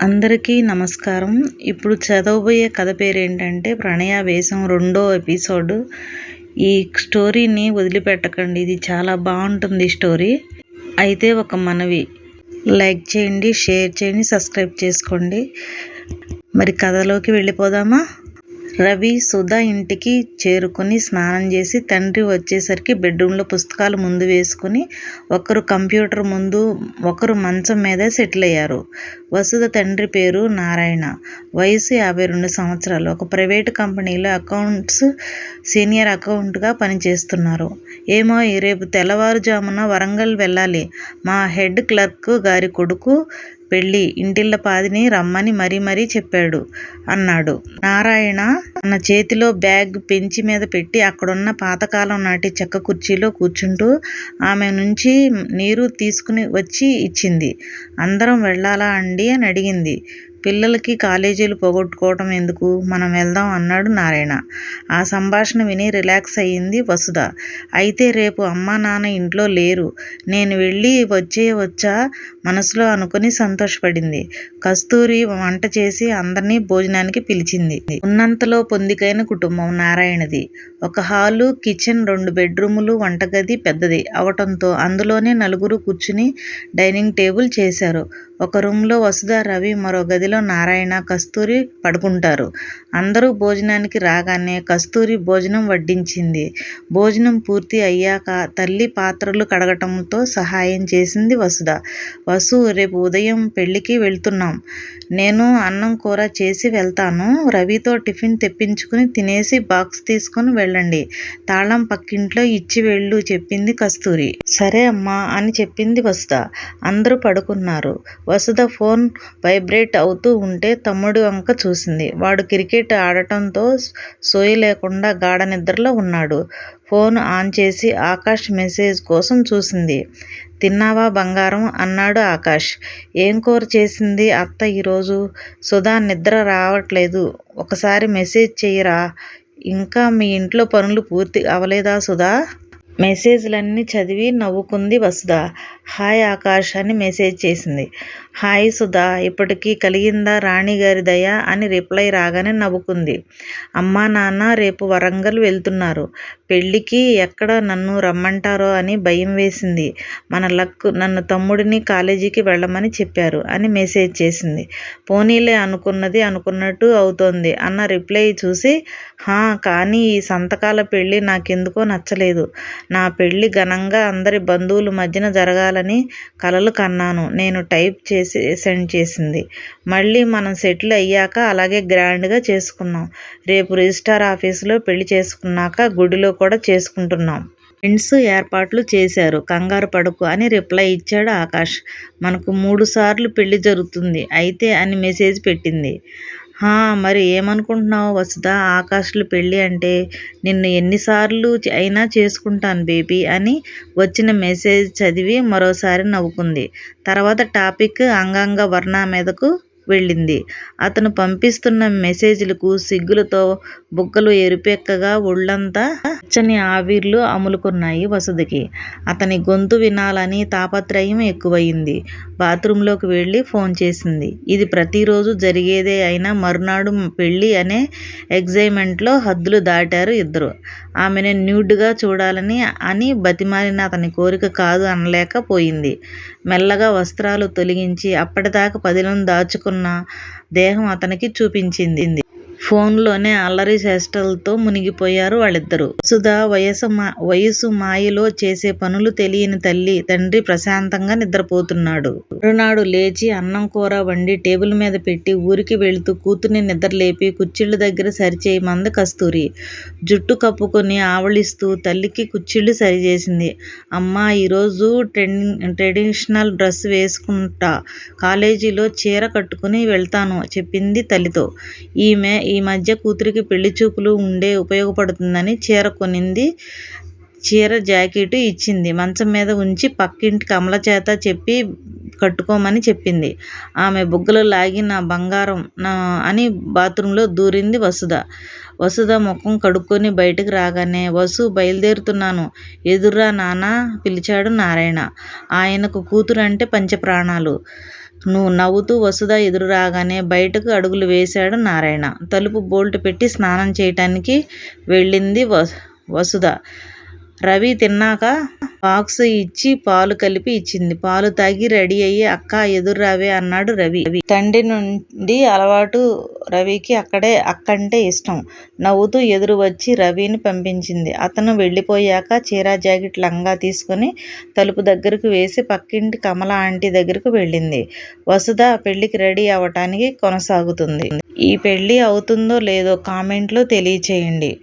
అందరికీ నమస్కారం. ఇప్పుడు చదవబోయే కథ పేరేంటంటే 'ప్రణయావేశం' రెండో ఎపిసోడ్. ఈ స్టోరీని వదిలిపెట్టకండి, ఇది చాలా బాగుంటుంది స్టోరీ. అయితే ఒక మనవి, లైక్ చేయండి, షేర్ చేయండి, సబ్స్క్రైబ్ చేసుకోండి. మరి కథలోకి వెళ్ళిపోదామా? రవి సుధా ఇంటికి చేరుకుని స్నానం చేసి తండ్రి వచ్చేసరికి బెడ్రూమ్లో పుస్తకాలు ముందు వేసుకుని ఒకరు కంప్యూటర్ ముందు ఒకరు మంచం మీద సెటిల్ అయ్యారు. వసుధ తండ్రి పేరు నారాయణ, వయసు 52 సంవత్సరాలు. ఒక ప్రైవేటు కంపెనీలో అకౌంట్స్ సీనియర్ అకౌంట్గా పనిచేస్తున్నారు. ఏమో రేపు తెల్లవారుజామున వరంగల్ వెళ్ళాలి, మా హెడ్ క్లర్క్ గారి కొడుకు పెళ్ళి, ఇంటిల్లపాదిని రమ్మని మరీ చెప్పాడు అన్నాడు. నారాయణ తన చేతిలో బ్యాగ్ బెంచి మీద పెట్టి అక్కడున్న పాతకాలం నాటి చెక్క కుర్చీలో కూర్చుంటూ ఆమె నుంచి నీరు తీసుకుని వచ్చి ఇచ్చింది. అందరం వెళ్ళాలా అండి అని అడిగింది. పిల్లలకి కాలేజీలు పోగొట్టుకోవటం ఎందుకు, మనం వెళ్దాం అన్నాడు నారాయణ. ఆ సంభాషణ విని రిలాక్స్ అయ్యింది వసుధ. అయితే రేపు అమ్మా నాన్న ఇంట్లో లేరు, నేను వెళ్ళి వచ్చా మనసులో అనుకుని సంతోషపడింది. కస్తూరి వంట చేసి అందరినీ భోజనానికి పిలిచింది. ఉన్నంతలో పొందికైన కుటుంబం నారాయణది. ఒక హాలు, కిచెన్, 2 బెడ్రూములు, వంటగది పెద్దది అవటంతో అందులోనే నలుగురు కూర్చుని డైనింగ్ టేబుల్ చేశారు. ఒక రూమ్లో వసుధ, రవి, మరో గదిలో నారాయణ, కస్తూరి పడుకుంటారు. అందరూ భోజనానికి రాగానే కస్తూరి భోజనం వడ్డించింది. భోజనం పూర్తి అయ్యాక తల్లి పాత్రలు కడగటంతో సహాయం చేసింది వసుధ. వసు, రేపు ఉదయం పెళ్ళికి వెళ్తున్నాం, నేను అన్నం కూర చేసి వెళ్తాను, రవితో టిఫిన్ తెప్పించుకుని తినేసి బాక్స్ తీసుకుని వెళ్ళండి, తాళం పక్కింట్లో ఇచ్చి వెళ్ళు చెప్పింది కస్తూరి. సరే అమ్మా అని చెప్పింది వసుధ. అందరూ పడుకున్నారు. వసుధ ఫోన్ వైబ్రేట్ అవుతూ ఉంటే తమ్ముడి వంక చూసింది. వాడు క్రికెట్ ఆడటంతో సోయి లేకుండా గాఢ నిద్రలో ఉన్నాడు. ఫోన్ ఆన్ చేసి ఆకాష్ మెసేజ్ కోసం చూసింది. తిన్నావా బంగారం అన్నాడు ఆకాష్. ఏం కూర చేసింది అత్త ఈరోజు? సుధా, నిద్ర రావట్లేదు, ఒకసారి మెసేజ్ చెయ్యరా, ఇంకా మీ ఇంట్లో పనులు పూర్తి అవలేదా సుధా? మెసేజ్లన్నీ చదివి నవ్వుకుంది వసుధ. హాయ్ ఆకాష్ అని మెసేజ్ చేసింది. హాయ్ సుధా, ఇప్పటికీ కలిగిందా రాణిగారి దయ అని రిప్లై రాగానే నవ్వుకుంది. అమ్మా నాన్న రేపు వరంగల్ వెళ్తున్నారు, పెళ్ళికి ఎక్కడ నన్ను రమ్మంటారో అని భయం వేసింది, మన లక్, నన్ను తమ్ముడిని కాలేజీకి వెళ్ళమని చెప్పారు అని మెసేజ్ చేసింది. పోనీలే, అనుకున్నది అనుకున్నట్టు అవుతోంది అన్న రిప్లై చూసి, కానీ ఈ సంతకాల పెళ్ళి నాకెందుకో నచ్చలేదు, నా పెళ్ళి ఘనంగా అందరి బంధువుల మధ్యన జరగాలని కలలు కన్నాను, నేను టైప్ చేసి సెండ్ చేసింది. మళ్ళీ మనం సెటిల్ అయ్యాక అలాగే గ్రాండ్గా చేసుకున్నాం, రేపు రిజిస్టార్ ఆఫీసులో పెళ్లి చేసుకున్నాక గుడిలో కూడా చేసుకుంటున్నాం, ఫ్రెండ్స్ ఏర్పాట్లు చేశారు, కంగారు పడకు అని రిప్లై ఇచ్చాడు ఆకాష్. మనకు 3 సార్లు పెళ్లి జరుగుతుంది అయితే అని మెసేజ్ పెట్టింది. మరి ఏమనుకుంటున్నావు వసుధ, ఆకాష్లు పెళ్ళి అంటే నిన్ను ఎన్నిసార్లు అయినా చేసుకుంటాను బేబీ అని వచ్చిన మెసేజ్ చదివి మరోసారి నవ్వుకుంది. తర్వాత టాపిక్ అంగాంగ వర్ణ మీదకు వెళ్ళింది. అతను పంపిస్తున్న మెసేజ్లకు సిగ్గులతో బుగ్గలు ఎరుపెక్కగా ఒళ్ళంతా పచ్చని ఆవిర్లు అములుకున్నాయి వసుధకి. అతని గొంతు వినాలని తాపత్రయం ఎక్కువయింది. బాత్రూంలోకి వెళ్ళి ఫోన్ చేసింది. ఇది ప్రతిరోజు జరిగేదే అయినా మరునాడు పెళ్ళి అనే ఎగ్జైట్మెంట్లో హద్దులు దాటారు ఇద్దరు. ఆమెను న్యూడ్గా చూడాలని అని బతిమాలిన అతని కోరిక కాదు అనలేకపోయింది. మెల్లగా వస్త్రాలు తొలగించి అప్పటిదాకా పదిలం దాచుకున్న దేహం అతనికి చూపించింది. ఫోన్లోనే అల్లరి చేష్టలతో మునిగిపోయారు వాళ్ళిద్దరూ. వసుధ వయసు మాయలో చేసే పనులు తెలియని తల్లి తండ్రి ప్రశాంతంగా నిద్రపోతున్నాడు. మరునాడు లేచి అన్నం కూర వండి టేబుల్ మీద పెట్టి ఊరికి వెళుతూ కూతుర్ని నిద్రలేపి కుర్చీళ్ళ దగ్గర సరిచేయమంది కస్తూరి. జుట్టు కప్పుకొని ఆవళిస్తూ తల్లికి కుర్చీళ్ళు సరిచేసింది. అమ్మా, ఈరోజు ట్రెడిషనల్ డ్రెస్ వేసుకుంటా, కాలేజీలో చీర కట్టుకుని వెళ్తాను చెప్పింది తల్లితో. ఈమె ఈ మధ్య కూతురికి పెళ్లి చూపులు ఉండే ఉపయోగపడుతుందని చీర కొనింది. చీర జాకెట్ ఇచ్చింది. మంచం మీద ఉంచి పక్కింటి కమల చేత చెప్పి కట్టుకోమని చెప్పింది. ఆమె బుగ్గలు లాగి నా బంగారం అని బాత్రూంలో దూరింది వసుధ. వసుధ ముఖం కడుక్కొని బయటకు రాగానే, వసు బయలుదేరుతున్నాను, ఎదుర్రా నాన్న పిలిచాడు నారాయణ. ఆయనకు కూతురంటే పంచప్రాణాలు. నవ్వుతూ వసుధ ఎదురు రాగానే బయటకు అడుగులు వేశాడు నారాయణ. తలుపు బోల్ట్ పెట్టి స్నానం చేయటానికి వెళ్ళింది వసుధ. రవి తిన్నాక బాక్స్ ఇచ్చి పాలు కలిపి ఇచ్చింది. పాలు తాగి రెడీ అయ్యి అక్క ఎదుర్రావే అన్నాడు రవి. తండ్రి నుండి అలవాటు రవికి అక్కంటే ఇష్టం. నవ్వుతూ ఎదురు వచ్చి రవిని పంపించింది. అతను వెళ్ళిపోయాక చీర జాకెట్ లంగా తీసుకుని తలుపు దగ్గరకు వేసి పక్కింటి కమల ఆంటీ దగ్గరకు వెళ్ళింది. వసుధ పెళ్లికి రెడీ అవటానికి కొనసాగుతుంది. ఈ పెళ్లి అవుతుందో లేదో కామెంట్లో తెలియచేయండి.